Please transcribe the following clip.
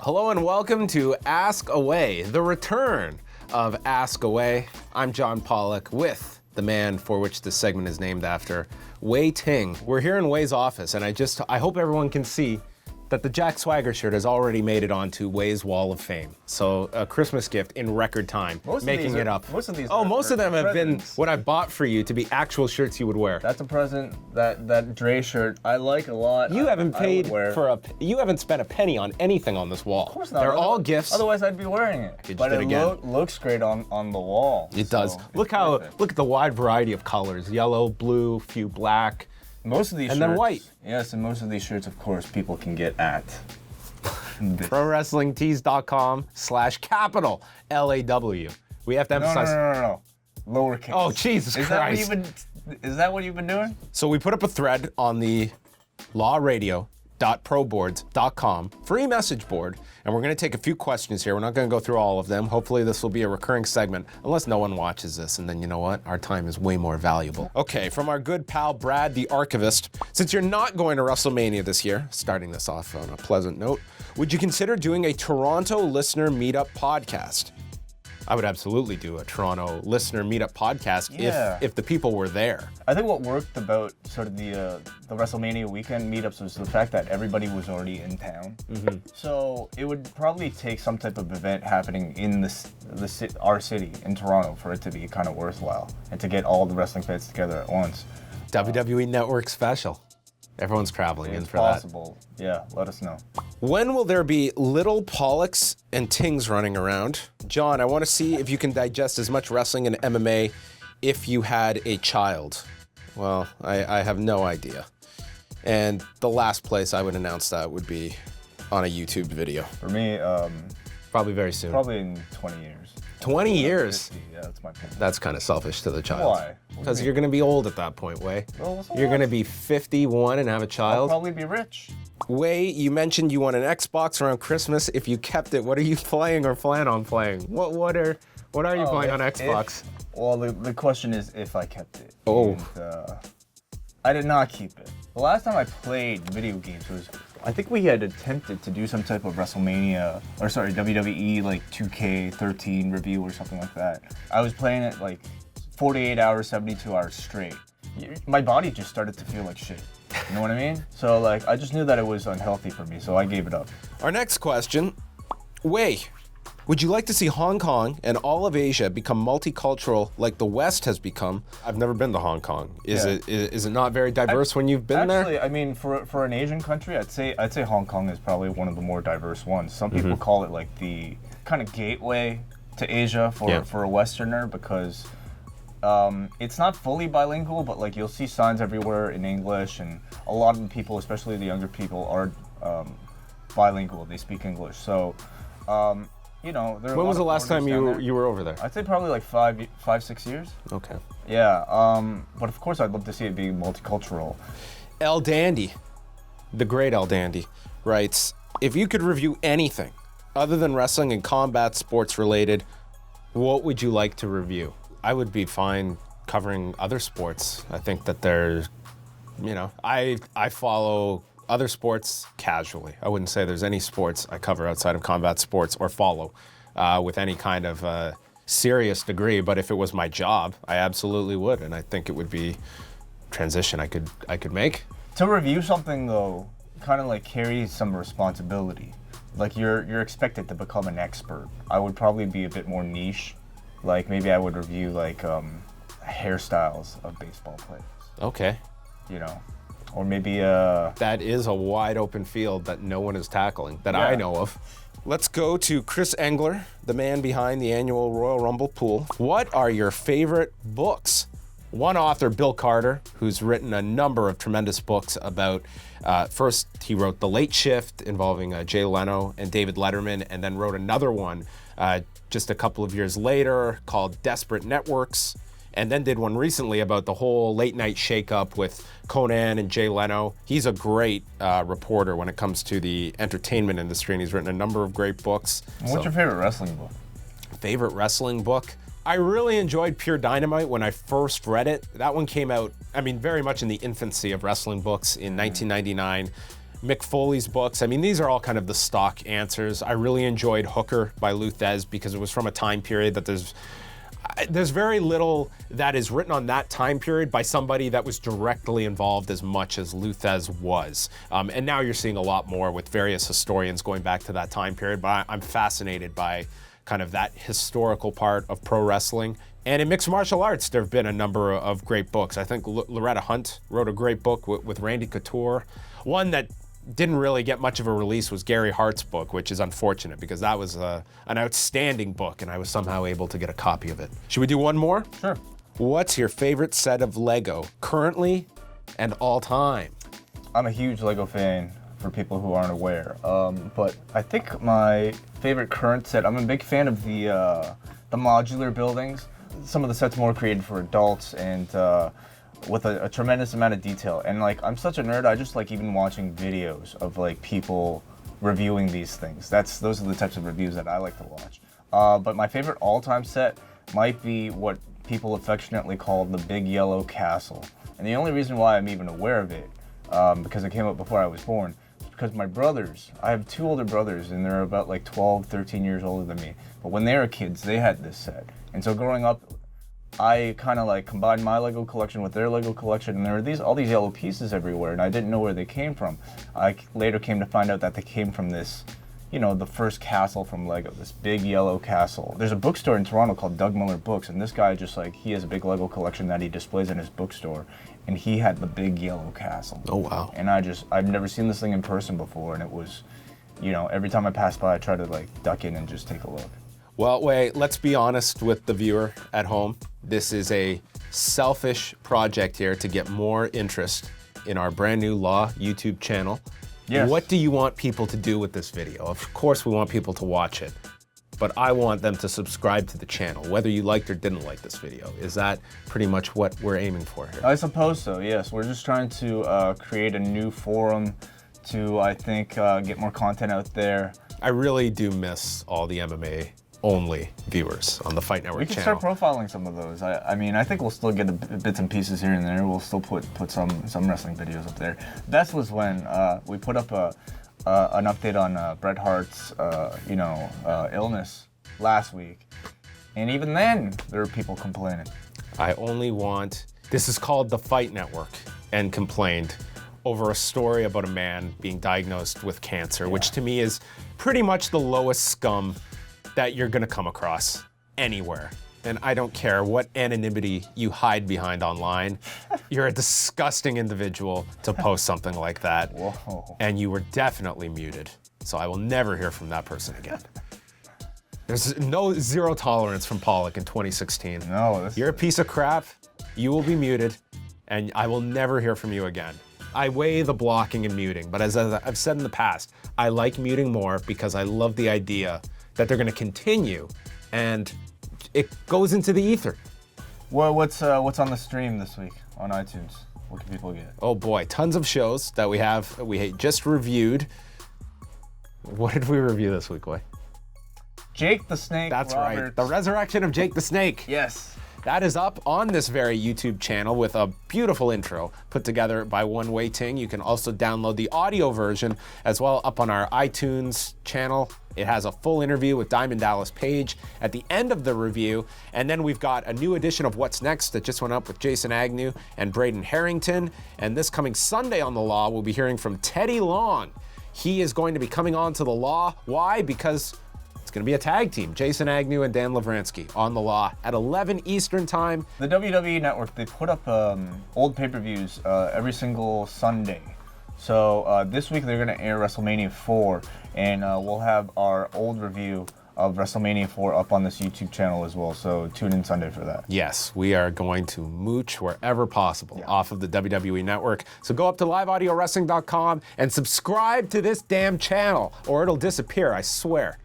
Hello and welcome to ASK-A-WAI, the return of ASK-A-WAI. I'm John Pollock with the man for which this segment is named after, Wei Ting. We're here in Wei's office, and I hope everyone can see that the Jack Swagger shirt has already made it onto Wei's Wall of Fame. So a Christmas gift in record time, making it up. Most of these most of them have presents. been what I bought for you to be actual shirts you would wear. That's a present. That Dre shirt I like a lot. You haven't paid you haven't spent a penny on anything on this wall. Of course not. They're all gifts. Otherwise, I'd be wearing it. But it looks great on the wall. It does. Look at the wide variety of colors: yellow, blue, few black. Most of these and shirts, then white. Yes, and most of these shirts, of course, people can get at ProWrestlingTees.com/capital LAW. We have to emphasize. No. Lowercase. Oh, Jesus Christ. Is that what you've been doing? So we put up a thread on the lawradio.proboards.com free message board, and we're going to take a few questions here. We're not going to go through all of them. Hopefully this will be a recurring segment, unless no one watches this, and then you know what? Our time is way more valuable. Okay, from our good pal Brad, the archivist. Since you're not going to WrestleMania this year, starting this off on a pleasant note, would you consider doing a Toronto listener meetup podcast? I would absolutely do a Toronto listener meetup podcast if the people were there. I think what worked about sort of the WrestleMania weekend meetups was the fact that everybody was already in town. Mm-hmm. So it would probably take some type of event happening in our city in Toronto for it to be kind of worthwhile and to get all the wrestling fans together at once. WWE Network special. Everyone's traveling in for that. It's possible. Yeah, let us know. When will there be little Pollocks and Tings running around? John, I want to see if you can digest as much wrestling and MMA if you had a child. Well, I have no idea. And the last place I would announce that would be on a YouTube video. For me, probably very soon. Probably in 20 years. 20 years? 50, yeah, that's my opinion. That's kind of selfish to the child. Why? Because you're going to be old at that point, Wei. Well, you're going to be 51 and have a child. I'll probably be rich. Wei, you mentioned you want an Xbox around Christmas. If you kept it, what are you playing or plan on playing? What are you playing on Xbox? Well, the question is if I kept it. Oh. And, I did not keep it. The last time I played video games was, I think we had attempted to do some type of WWE like 2K13 review or something like that. I was playing it like 48 hours, 72 hours straight. My body just started to feel like shit. You know what I mean? So like, I just knew that it was unhealthy for me, so I gave it up. Our next question, Wei, would you like to see Hong Kong and all of Asia become multicultural like the West has become? I've never been to Hong Kong. Is it not very diverse when you've been there? Actually, I mean, for an Asian country, I'd say Hong Kong is probably one of the more diverse ones. Some people call it like the kind of gateway to Asia for a Westerner because it's not fully bilingual, but like you'll see signs everywhere in English, and a lot of the people, especially the younger people, are bilingual. They speak English. So. You know, when was the last time you were over there? I'd say probably like 5-6 years. Okay. Yeah, but of course I'd love to see it be multicultural. El Dandy, the great El Dandy, writes, if you could review anything other than wrestling and combat sports related, what would you like to review? I would be fine covering other sports. I think that there's, I follow other sports casually. I wouldn't say there's any sports I cover outside of combat sports or follow with any kind of serious degree, but if it was my job, I absolutely would, and I think it would be a transition I could make. To review something though, kind of like carries some responsibility. Like you're expected to become an expert. I would probably be a bit more niche. Like maybe I would review like hairstyles of baseball players. Okay. Or maybe that is a wide open field that no one is tackling that I know of. Let's go to Chris Engler, the man behind the annual Royal Rumble pool. What are your favorite books? One author, Bill Carter, who's written a number of tremendous books about, first he wrote The Late Shift involving Jay Leno and David Letterman, and then wrote another one just a couple of years later called Desperate Networks, and then did one recently about the whole late night shakeup with Conan and Jay Leno. He's a great reporter when it comes to the entertainment industry, and he's written a number of great books. What's your favorite wrestling book? Favorite wrestling book? I really enjoyed Pure Dynamite when I first read it. That one came out, very much in the infancy of wrestling books in 1999. Mick Foley's books. I mean, these are all kind of the stock answers. I really enjoyed Hooker by Lou Thez because it was from a time period that there's very little that is written on that time period by somebody that was directly involved as much as Lou Thez was. And now you're seeing a lot more with various historians going back to that time period, but I'm fascinated by kind of that historical part of pro wrestling. And in mixed martial arts, there have been a number of great books. I think Loretta Hunt wrote a great book with Randy Couture. One that didn't really get much of a release was Gary Hart's book, which is unfortunate because that was an outstanding book and I was somehow able to get a copy of it. Should we do one more? Sure. What's your favorite set of Lego currently and all time? I'm a huge Lego fan for people who aren't aware. But I think my favorite current set, I'm a big fan of the modular buildings. Some of the sets more created for adults and with a tremendous amount of detail. And like, I'm such a nerd, I just like even watching videos of like people reviewing these things. Those are the types of reviews that I like to watch. But my favorite all-time set might be what people affectionately call the Big Yellow Castle. And the only reason why I'm even aware of it, because it came out before I was born, is because my brothers, I have two older brothers and they're about like 12, 13 years older than me. But when they were kids, they had this set. And so growing up, I kind of like combined my Lego collection with their Lego collection, and there were all these yellow pieces everywhere, and I didn't know where they came from. I later came to find out that they came from this, you know, the first castle from Lego, this big yellow castle. There's a bookstore in Toronto called Doug Miller Books, and this guy just like, he has a big Lego collection that he displays in his bookstore, and he had the big yellow castle. Oh, wow. And I've never seen this thing in person before, and it was, you know, every time I passed by, I tried to like duck in and just take a look. Well, wait, let's be honest with the viewer at home. This is a selfish project here to get more interest in our brand new Law YouTube channel. Yes. What do you want people to do with this video? Of course, we want people to watch it, but I want them to subscribe to the channel, whether you liked or didn't like this video. Is that pretty much what we're aiming for here? I suppose so, yes. We're just trying to create a new forum to, I think, get more content out there. I really do miss all the MMA only viewers on the Fight Network channel. We can start profiling some of those. I mean, I think we'll still get bits and pieces here and there. We'll still put some wrestling videos up there. Best was when we put up an update on Bret Hart's illness last week, and even then there were people complaining. This is called the Fight Network, and complained over a story about a man being diagnosed with cancer, which to me is pretty much the lowest scum that you're gonna come across anywhere. And I don't care what anonymity you hide behind online. You're a disgusting individual to post something like that. Whoa. And you were definitely muted. So I will never hear from that person again. There's zero tolerance from Pollock in 2016. No, You're a piece of crap. You will be muted, and I will never hear from you again. I weigh the blocking and muting, but as I've said in the past, I like muting more because I love the idea that they're gonna continue, and it goes into the ether. Well, what's on the stream this week on iTunes? What can people get? Oh boy, tons of shows that we just reviewed. What did we review this week, Boy? Jake the Snake That's Roberts. right, the resurrection of Jake the Snake. Yes. That is up on this very YouTube channel with a beautiful intro put together by One Wei Ting. You can also download the audio version as well up on our iTunes channel. It has a full interview with Diamond Dallas Page at the end of the review. And then we've got a new edition of What's Next that just went up with Jason Agnew and Braden Harrington. And this coming Sunday on The Law, we'll be hearing from Teddy Long. He is going to be coming on to The Law. Why? Because it's going to be a tag team, Jason Agnew and Dan Lavransky on The Law at 11 Eastern time. The WWE Network, they put up old pay-per-views every single Sunday. So this week they're going to air WrestleMania 4, and we'll have our old review of WrestleMania 4 up on this YouTube channel as well. So tune in Sunday for that. Yes, we are going to mooch wherever possible off of the WWE Network. So go up to liveaudiowrestling.com and subscribe to this damn channel, or it'll disappear, I swear.